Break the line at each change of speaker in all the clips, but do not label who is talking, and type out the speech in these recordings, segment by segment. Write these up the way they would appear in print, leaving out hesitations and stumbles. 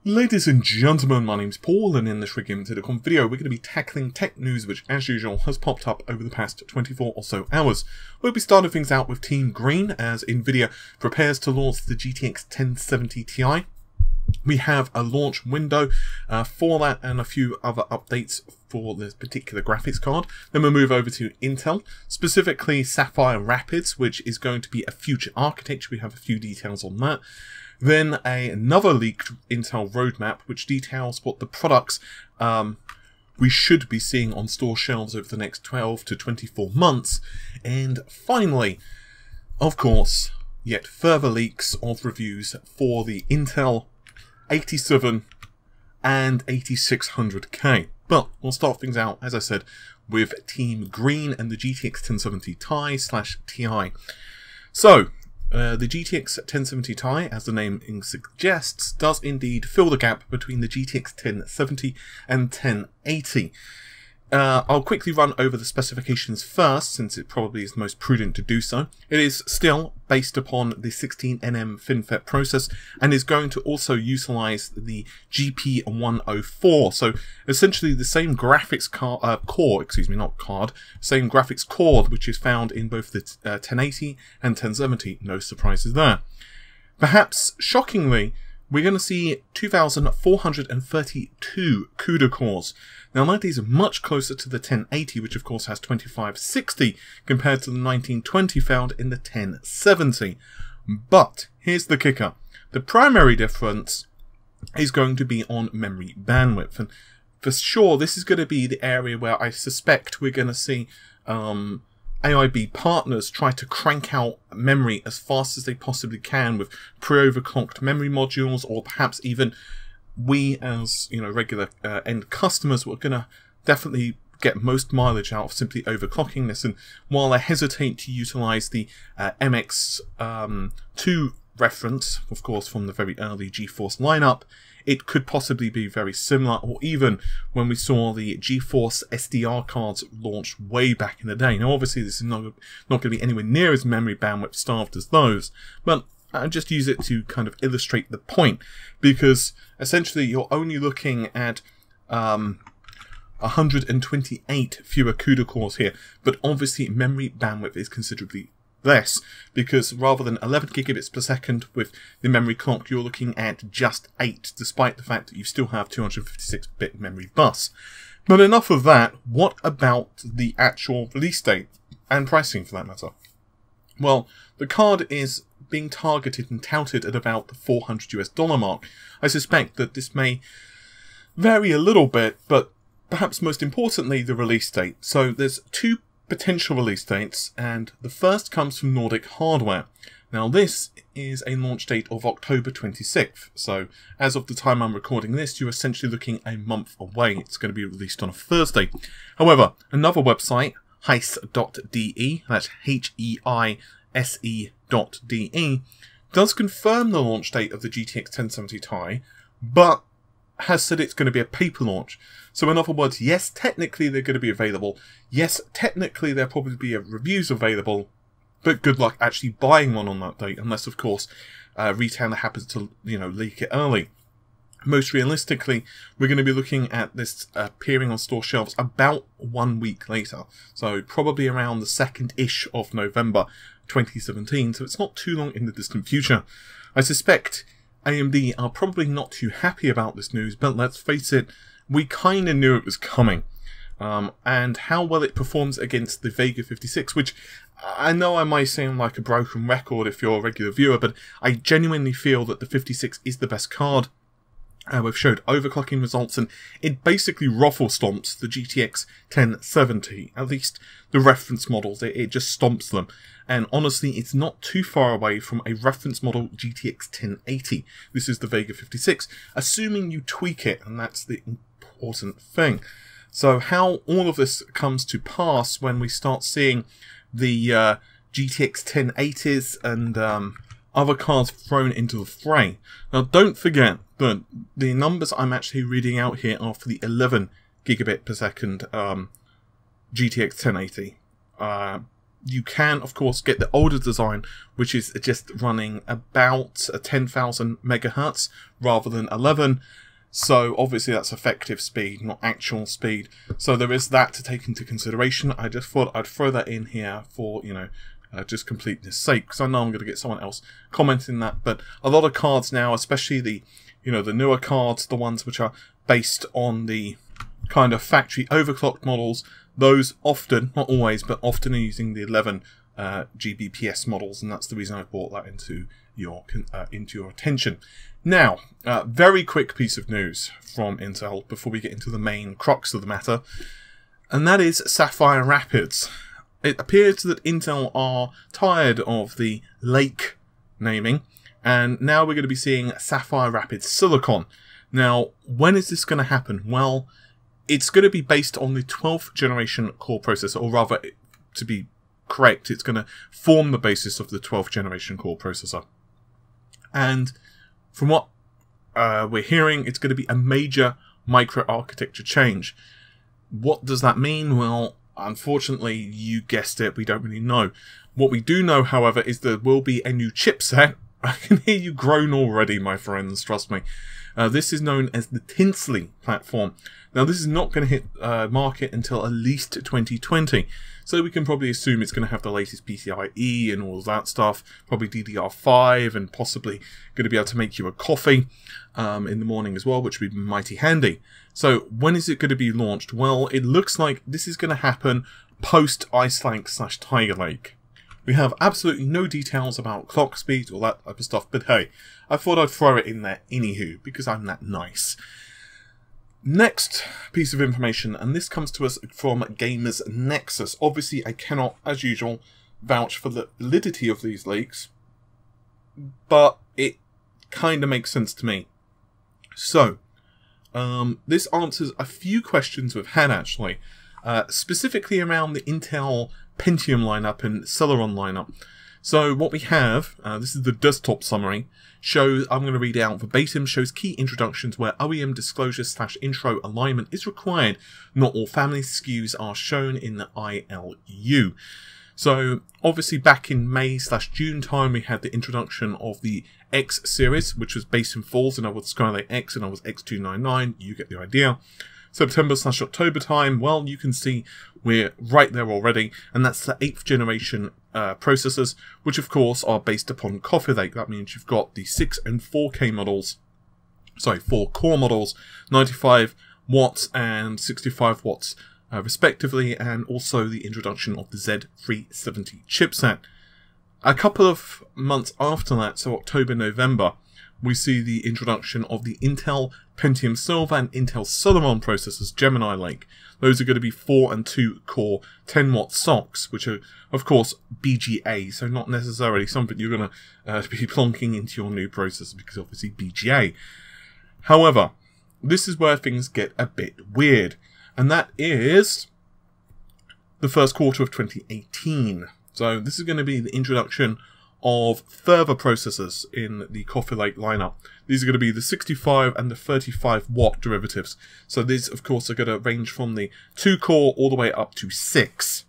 Ladies and gentlemen, my name's Paul, and in this Rig-Limited.com video we're going to be tackling tech news which, as usual, has popped up over the past 24 or so hours. We'll be starting things out with Team Green as Nvidia prepares to launch the GTX 1070 Ti. We have a launch window for that and a few other updates for this particular graphics card. Then we'll move over to Intel, specifically Sapphire Rapids, which is going to be a future architecture. We have a few details on that. Then another leaked Intel roadmap, which details what the products we should be seeing on store shelves over the next 12 to 24 months. And finally, of course, yet further leaks of reviews for the Intel 87 and 8600K. But we'll start things out, as I said, with Team Green and the GTX 1070 Ti/Ti. So, the GTX 1070 Ti, as the name suggests, does indeed fill the gap between the GTX 1070 and 1080. I'll quickly run over the specifications first, since it probably is the most prudent to do so. It is still based upon the 16nm FinFET process, and is going to also utilize the GP104. So essentially the same graphics same graphics core, which is found in both the 1080 and 1070. No surprises there. Perhaps shockingly, we're going to see 2,432 CUDA cores. Now that is much closer to the 1080, which of course has 2560, compared to the 1920 found in the 1070. But here's the kicker. The primary difference is going to be on memory bandwidth. And for sure, this is going to be the area where I suspect we're going to see AIB partners try to crank out memory as fast as they possibly can with pre-overclocked memory modules, or perhaps even we as regular end customers were going to definitely get most mileage out of simply overclocking this. And while I hesitate to utilize the MX2 reference, of course from the very early GeForce lineup, it could possibly be very similar, or even when we saw the GeForce SDR cards launch way back in the day. Now obviously this is not going to be anywhere near as memory bandwidth starved as those, but I just use it to kind of illustrate the point, because essentially you're only looking at 128 fewer CUDA cores here, but obviously memory bandwidth is considerably less, because rather than 11 gigabits per second with the memory clock, you're looking at just 8, despite the fact that you still have 256-bit memory bus. But enough of that. What about the actual release date and pricing, for that matter? Well, the card is being targeted and touted at about the $400 mark. I suspect that this may vary a little bit, but perhaps most importantly, the release date. So there's two potential release dates, and the first comes from Nordic Hardware. Now this is a launch date of October 26th, so as of the time I'm recording this, you're essentially looking a month away. It's going to be released on a Thursday. However, another website, heise.de, that's HEISE.de, does confirm the launch date of the GTX 1070 Ti, but has said it's going to be a paper launch. So in other words, yes, technically they're going to be available. Yes, technically there'll probably be reviews available, but good luck actually buying one on that date, unless of course retailer happens to leak it early. Most realistically, we're going to be looking at this appearing on store shelves about 1 week later, so probably around the 2nd-ish of November 2017, so it's not too long in the distant future. I suspect AMD are probably not too happy about this news, but let's face it, we kind of knew it was coming. And how well it performs against the Vega 56, which I know I might sound like a broken record if you're a regular viewer, but I genuinely feel that the 56 is the best card. We've showed overclocking results, and it basically ruffle stomps the GTX 1070, at least the reference models. It just stomps them. And honestly, it's not too far away from a reference model GTX 1080. This is the Vega 56, assuming you tweak it, and that's the important thing. So how all of this comes to pass when we start seeing the GTX 1080s and other cards thrown into the fray. Now don't forget that the numbers I'm actually reading out here are for the 11 gigabit per second GTX 1080. You can, of course, get the older design, which is just running about 10,000 megahertz rather than 11. So obviously that's effective speed, not actual speed. So there is that to take into consideration. I just thought I'd throw that in here for, you know, just completeness sake, because I know I'm going to get someone else commenting that. But a lot of cards now, especially the, you know, the newer cards, the ones which are based on the kind of factory overclocked models, those often, not always, but often are using the 11 GBps models, and that's the reason I brought that into your attention. Now, very quick piece of news from Intel before we get into the main crux of the matter, and that is Sapphire Rapids. It appears that Intel are tired of the Lake naming, and now we're going to be seeing Sapphire Rapids Silicon. Now, when is this going to happen? Well, it's going to be based on the 12th generation core processor, or rather, to be correct, it's going to form the basis of the 12th generation core processor. And from what we're hearing, it's going to be a major microarchitecture change. What does that mean? Well, unfortunately, you guessed it, we don't really know. What we do know, however, is there will be a new chipset. I can hear you groan already, my friends, trust me. This is known as the Tinsley platform. Now, this is not going to hit market until at least 2020. So we can probably assume it's going to have the latest PCIe and all of that stuff. Probably DDR5 and possibly going to be able to make you a coffee in the morning as well, which would be mighty handy. So when is it going to be launched? Well, it looks like this is going to happen post Ice Lake/Tiger Lake. We have absolutely no details about clock speed or that type of stuff, but hey, I thought I'd throw it in there anywho, because I'm that nice. Next piece of information, and this comes to us from Gamers Nexus. Obviously, I cannot, as usual, vouch for the validity of these leaks, but it kind of makes sense to me. So, this answers a few questions we've had, actually, specifically around the Intel Pentium lineup and Celeron lineup. So what we have, this is the desktop summary, shows, I'm going to read out verbatim, shows key introductions where OEM disclosure/intro alignment is required. Not all family SKUs are shown in the ILU. So obviously back in May/June time, we had the introduction of the X series, which was based in falls, and I was Skylake X and I was X299, you get the idea. September/October time, well, you can see we're right there already, and that's the 8th generation processors, which of course are based upon Coffee Lake. That means you've got the 6 and 4K models, sorry, 4 core models, 95 watts and 65 watts respectively, and also the introduction of the Z370 chipset. A couple of months after that, so October, November, we see the introduction of the Intel Pentium Silver and Intel Celeron processors, Gemini Lake. Those are going to be 4 and 2 core 10 watt SoCs, which are, of course, BGA, so not necessarily something you're going to be plonking into your new processor, because obviously BGA. However, this is where things get a bit weird, and that is the first quarter of 2018. So this is going to be the introduction of further processors in the Coffee Lake lineup. These are going to be the 65 and the 35 watt derivatives. So these, of course, are going to range from the 2 core all the way up to 6.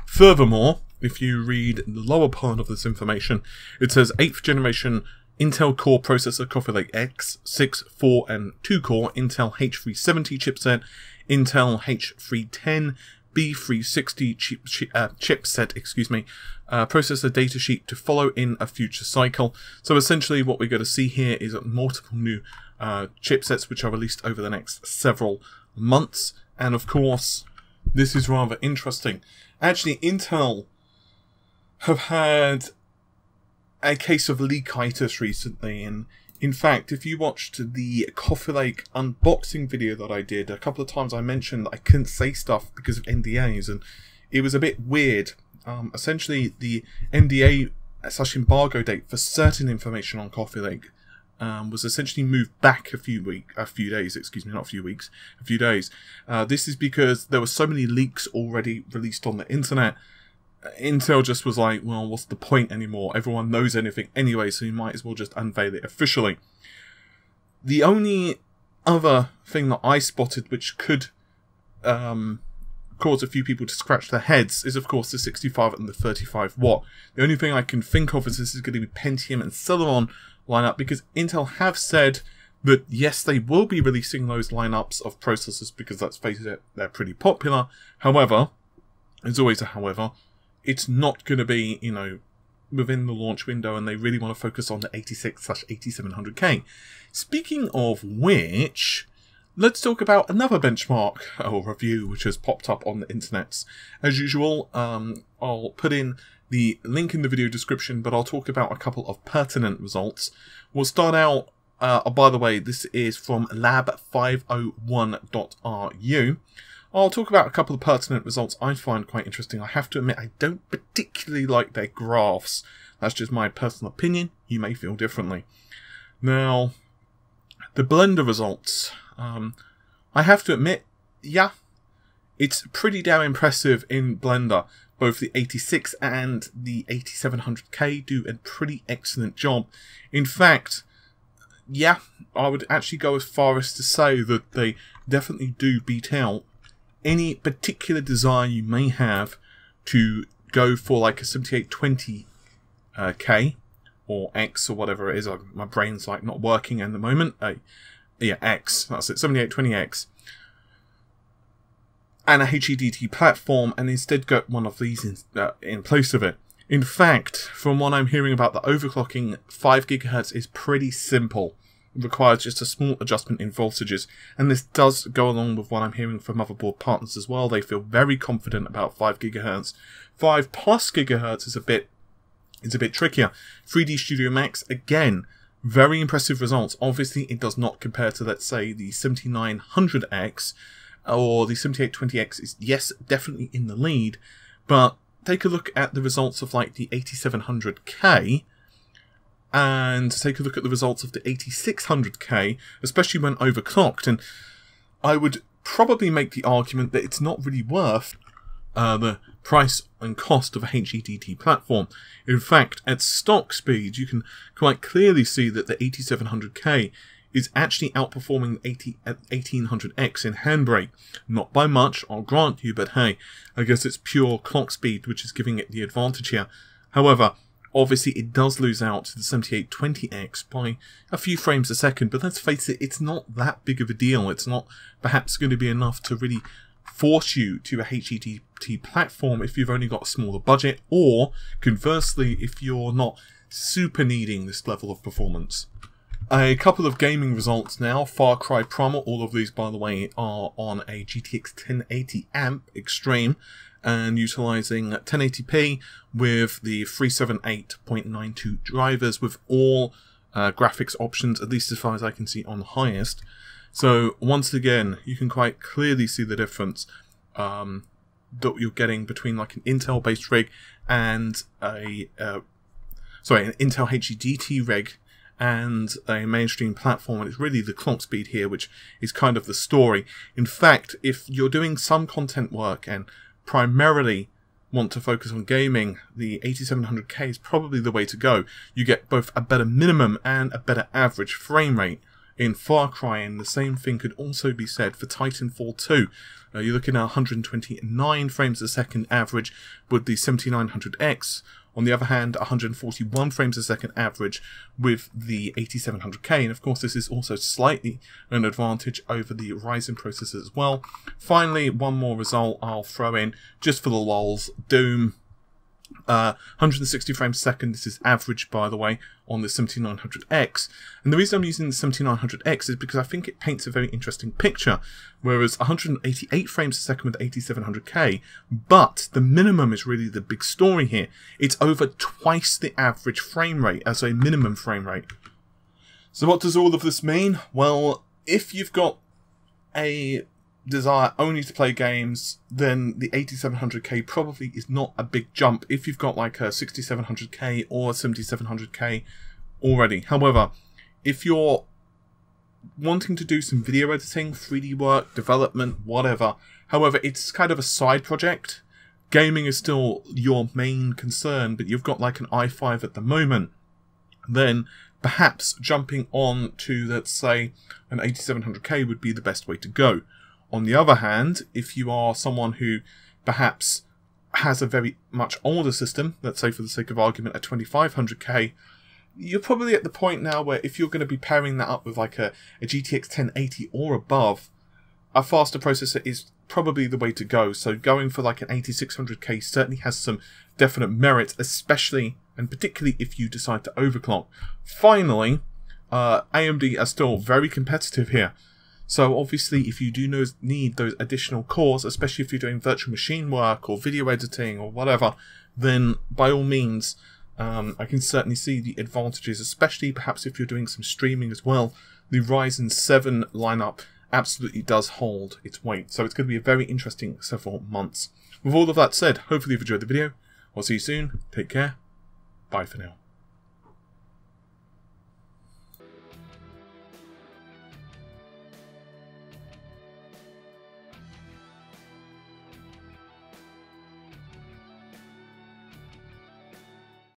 Furthermore, if you read the lower part of this information, it says 8th generation Intel Core processor Coffee Lake X, 6, 4 and 2 core Intel H370 chipset, Intel H310, B360 chipset, processor datasheet to follow in a future cycle. So essentially what we're going to see here is multiple new chipsets which are released over the next several months. And of course, this is rather interesting. Actually, Intel have had a case of leakitis recently, and in fact, if you watched the Coffee Lake unboxing video that I did, a couple of times I mentioned that I couldn't say stuff because of NDAs, and it was a bit weird. Essentially, the NDA/embargo date for certain information on Coffee Lake was essentially moved back a few days. This is because there were so many leaks already released on the internet. Intel just was like, well, what's the point anymore? Everyone knows anything anyway, so you might as well just unveil it officially. The only other thing that I spotted which could cause a few people to scratch their heads is, of course, the 65 and the 35 watt. The only thing I can think of is this is going to be Pentium and Celeron lineup, because Intel have said that yes, they will be releasing those lineups of processors because, let's face it, they're pretty popular. However, there's always a however, it's not going to be, you know, within the launch window, and they really want to focus on the 86/8700K. Speaking of which, let's talk about another benchmark or review which has popped up on the internet. As usual, I'll put in the link in the video description, but I'll talk about a couple of pertinent results. We'll start out, by the way, this is from lab501.ru. I'll talk about a couple of pertinent results I find quite interesting. I have to admit, I don't particularly like their graphs. That's just my personal opinion. You may feel differently. Now, the Blender results. I have to admit, yeah, it's pretty damn impressive in Blender. Both the 86 and the 8700K do a pretty excellent job. In fact, yeah, I would actually go as far as to say that they definitely do beat out any particular desire you may have to go for like a 7820K or X or whatever it is. My brain's like not working at the moment. Yeah, X, that's it, 7820X. And a HEDT platform, and instead get one of these in place of it. In fact, from what I'm hearing about the overclocking, 5 GHz is pretty simple. It requires just a small adjustment in voltages, and this does go along with what I'm hearing from motherboard partners as well. They feel very confident about 5 GHz. 5+ GHz is a bit trickier. 3D Studio Max, again, very impressive results. Obviously, it does not compare to, let's say, the 7900X or the 7820X is, yes, definitely in the lead, but take a look at the results of like the 8700K and take a look at the results of the 8600K, especially when overclocked, and I would probably make the argument that it's not really worth the price and cost of a HEDT platform. In fact, at stock speed, you can quite clearly see that the 8700K is actually outperforming the 1800X in handbrake. Not by much, I'll grant you, but hey, I guess it's pure clock speed which is giving it the advantage here. However, obviously it does lose out to the 7820X by a few frames a second, but let's face it, it's not that big of a deal. It's not perhaps going to be enough to really force you to a HEDT platform if you've only got a smaller budget, or conversely, if you're not super needing this level of performance. A couple of gaming results now. Far Cry Primal, all of these by the way are on a GTX 1080 AMP Extreme and utilising 1080p with the 378.92 drivers with all graphics options, at least as far as I can see, on the highest. So once again, you can quite clearly see the difference that you're getting between like an Intel based rig and an Intel HEDT rig and a mainstream platform, and it's really the clock speed here which is kind of the story. In fact, if you're doing some content work and primarily want to focus on gaming, the 8700K is probably the way to go. You get both a better minimum and a better average frame rate in Far Cry, and the same thing could also be said for Titanfall 2. You're looking at 129 frames a second average with the 7900X. On the other hand, 141 frames a second average with the 8700K, and of course this is also slightly an advantage over the Ryzen processors as well. Finally, one more result I'll throw in, just for the lols. Doom, 160 frames a second, this is average by the way, on the 7900X. And the reason I'm using the 7900X is because I think it paints a very interesting picture, whereas 188 frames a second with 8700K, but the minimum is really the big story here. It's over twice the average frame rate as a minimum frame rate. So what does all of this mean? Well, if you've got a desire only to play games, then the 8700K probably is not a big jump if you've got like a 6700K or a 7700K already. However, if you're wanting to do some video editing, 3D work, development, whatever, however, it's kind of a side project, gaming is still your main concern, but you've got like an i5 at the moment, then perhaps jumping on to, let's say, an 8700K would be the best way to go. On the other hand, if you are someone who perhaps has a very much older system, let's say for the sake of argument a 2500K, you're probably at the point now where if you're going to be pairing that up with like a GTX 1080 or above, a faster processor is probably the way to go. So going for like an 8600K certainly has some definite merit, especially and particularly if you decide to overclock. Finally, AMD are still very competitive here. So obviously if you do need those additional cores, especially if you're doing virtual machine work or video editing or whatever, then by all means, I can certainly see the advantages, especially perhaps if you're doing some streaming as well. The Ryzen 7 lineup absolutely does hold its weight. So it's going to be a very interesting several months. With all of that said, hopefully you've enjoyed the video. I'll see you soon. Take care. Bye for now.